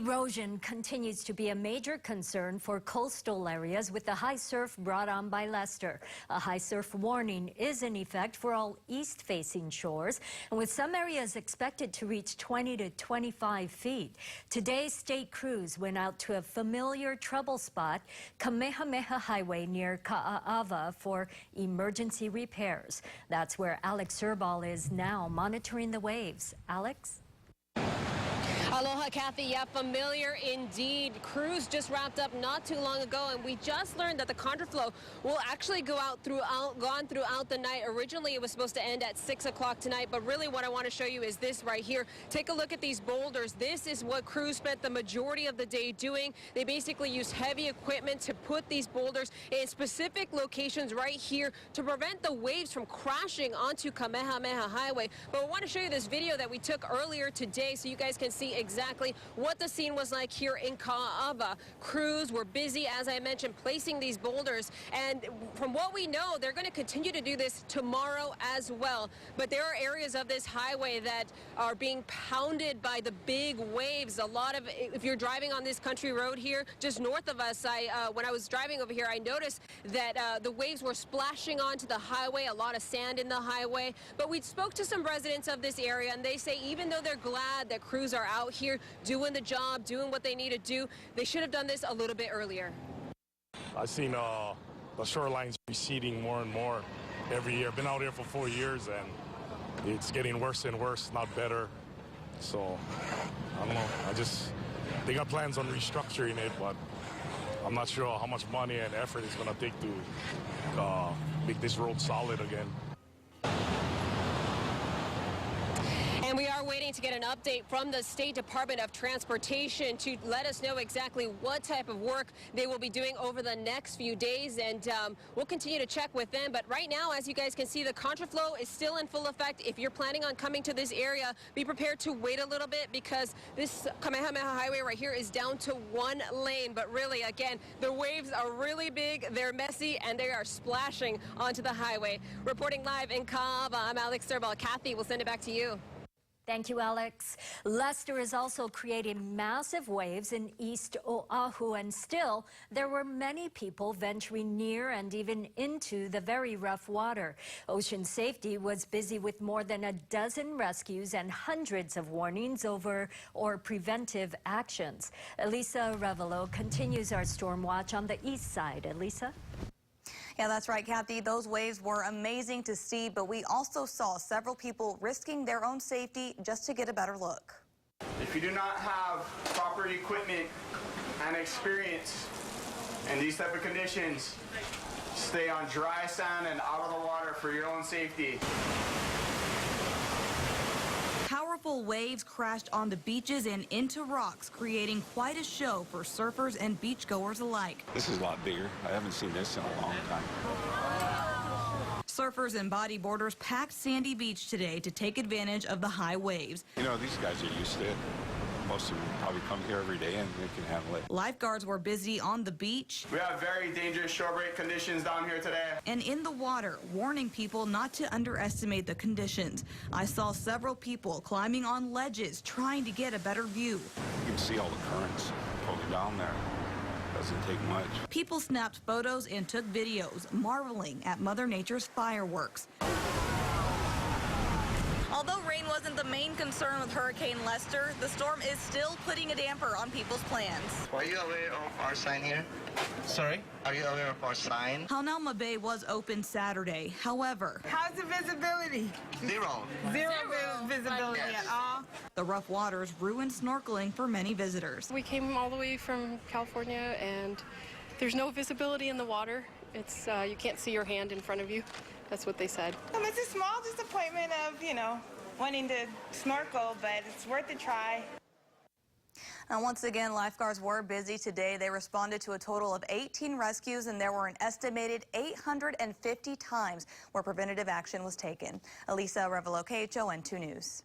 Erosion continues to be a major concern for coastal areas with the high surf brought on by Lester. A high surf warning is in effect for all east-facing shores, and with some areas expected to reach 20 to 25 feet. Today, state crews went out to a familiar trouble spot, Kamehameha Highway near Ka'aava, for emergency repairs. That's where Alex Serbal is now monitoring the waves. Alex? Aloha, Kathy. Yeah, familiar indeed. Crews just wrapped up not too long ago, and we just learned that the contraflow will actually gone throughout the night. Originally, it was supposed to end at 6 o'clock tonight, but really what I want to show you is this right here. Take a look at these boulders. This is what crews spent the majority of the day doing. They basically used heavy equipment to put these boulders in specific locations right here to prevent the waves from crashing onto Kamehameha Highway. But I want to show you this video that we took earlier today so you guys can see exactly what the scene was like here in Ka'aava. Crews were busy, as I mentioned, placing these boulders, and from what we know, they're going to continue to do this tomorrow as well. But there are areas of this highway that are being pounded by the big waves. A lot of, if you're driving on this country road here, just north of us, when I was driving over here, I noticed that the waves were splashing onto the highway, a lot of sand in the highway. But we spoke to some residents of this area, and they say even though they're glad that crews are out here doing the job, doing what they need to do, they should have done this a little bit earlier. I've seen the shorelines receding more and more every year. I've been out here for 4 years, and it's getting worse and worse, not better. So, I don't know. They got plans on restructuring it, but I'm not sure how much money and effort it's going to take to make this road solid again. And we are waiting to get an update from the State Department of Transportation to let us know exactly what type of work they will be doing over the next few days, and we'll continue to check with them. But right now, as you guys can see, the contraflow is still in full effect. If you're planning on coming to this area, be prepared to wait a little bit because this Kamehameha Highway right here is down to one lane. But really, again, the waves are really big, they're messy, and they are splashing onto the highway. Reporting live in Ka'aava, I'm Alex Serbal. Kathy, we'll send it back to you. Thank you, Alex. Lester is also creating massive waves in East Oahu, and still, there were many people venturing near and even into the very rough water. Ocean Safety was busy with more than a dozen rescues and hundreds of warnings over or preventive actions. Elisa Revelo continues our storm watch on the east side. Elisa? Yeah, that's right, Kathy. Those waves were amazing to see, but we also saw several people risking their own safety just to get a better look. If you do not have proper equipment and experience in these type of conditions, stay on dry sand and out of the water for your own safety. Powerful waves crashed on the beaches and into rocks, creating quite a show for surfers and beachgoers alike. This is a lot bigger. I haven't seen this in a long time. Surfers and bodyboarders packed Sandy Beach today to take advantage of the high waves. You know, these guys are used to it. Most of them probably come here every day and they can handle it. Lifeguards were busy on the beach. We have very dangerous shorebreak conditions down here today. And in the water, warning people not to underestimate the conditions. I saw several people climbing on ledges trying to get a better view. You can see all the currents going down there. Doesn't take much. People snapped photos and took videos, marveling at Mother Nature's fireworks. Although rain wasn't the main concern with Hurricane Lester, the storm is still putting a damper on people's plans. Are you aware of our sign here? Sorry? Are you aware of our sign? Halnauma Bay was open Saturday. However, how's the visibility? Zero. Zero visibility at all. The rough waters ruined snorkeling for many visitors. We came all the way from California, and there's no visibility in the water. It's you can't see your hand in front of you. That's what they said. It's a small disappointment of, wanting to snorkel, but it's worth a try. And once again, lifeguards were busy today. They responded to a total of 18 rescues, and there were an estimated 850 times where preventative action was taken. Elisa Revelo, KHON 2 News.